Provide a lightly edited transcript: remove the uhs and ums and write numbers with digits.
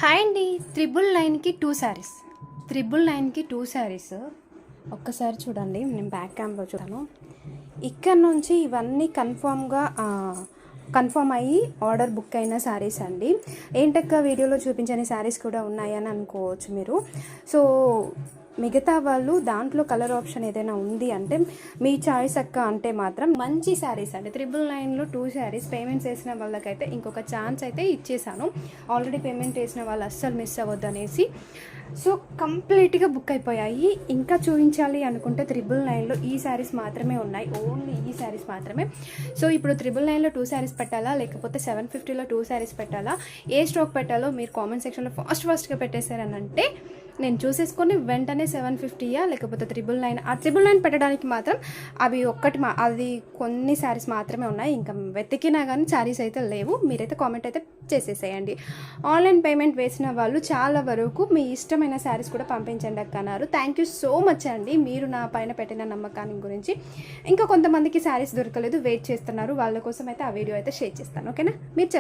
Hi అండి. 999కి 2 శారీస్. 999కి 2 శారీస్ ఒక్కసారి చూడండి. నేను బ్యాక్ క్యామ్లో చూడాను. ఇక్కడ నుంచి ఇవన్నీ కన్ఫర్మ్ అయ్యి ఆర్డర్ బుక్ అయిన శారీస్ అండి. ఏంటక్క వీడియోలో చూపించని శారీస్ కూడా ఉన్నాయని అనుకోవచ్చు మీరు. సో మిగతా వాళ్ళు దాంట్లో కలర్ ఆప్షన్ ఏదైనా ఉంది అంటే మీ చాయిస్ అక్క అంటే మాత్రం మంచి శారీస్ అండి. 999లో 2 శారీస్ పేమెంట్స్ వేసిన వాళ్ళకైతే ఇంకొక ఛాన్స్ అయితే ఇచ్చేసాను. ఆల్రెడీ పేమెంట్ వేసిన వాళ్ళు అస్సలు మిస్ అవ్వద్దు అనేసి. సో కంప్లీట్గా బుక్ అయిపోయాయి. ఇంకా చూపించాలి అనుకుంటే 999లో ఈ శారీస్ మాత్రమే ఉన్నాయి. ఓన్లీ ఈ శారీస్ మాత్రమే. సో ఇప్పుడు 999లో 2 శారీస్ పెట్టాలా లేకపోతే 750లో 2 శారీస్ పెట్టాలా, ఏ స్టాక్ పెట్టాలో మీరు కామెంట్ సెక్షన్లో ఫాస్ట్గా పెట్టేశారనంటే నేను చూసేసుకొని వెంటనే 750యా లేకపోతే 999. ఆ 999 పెట్టడానికి మాత్రం అది కొన్ని శారీస్ మాత్రమే ఉన్నాయి. ఇంకా వెతికినా కానీ శారీస్ అయితే లేవు. మీరైతే కామెంట్ అయితే చేసేసేయండి. ఆన్లైన్ పేమెంట్ వేసిన వాళ్ళు చాలా వరకు మీ ఇష్టమైన శారీస్ కూడా పంపించండి అక్క అన్నారు. థ్యాంక్ యూ సో మచ్ అండి. మీరు నా పైన పెట్టిన నమ్మకాన్ని గురించి. ఇంకా కొంతమందికి శారీస్ దొరకలేదు, వెయిట్ చేస్తున్నారు. వాళ్ళ కోసం అయితే ఆ వీడియో అయితే షేర్ చేస్తాను. ఓకేనా? మీరు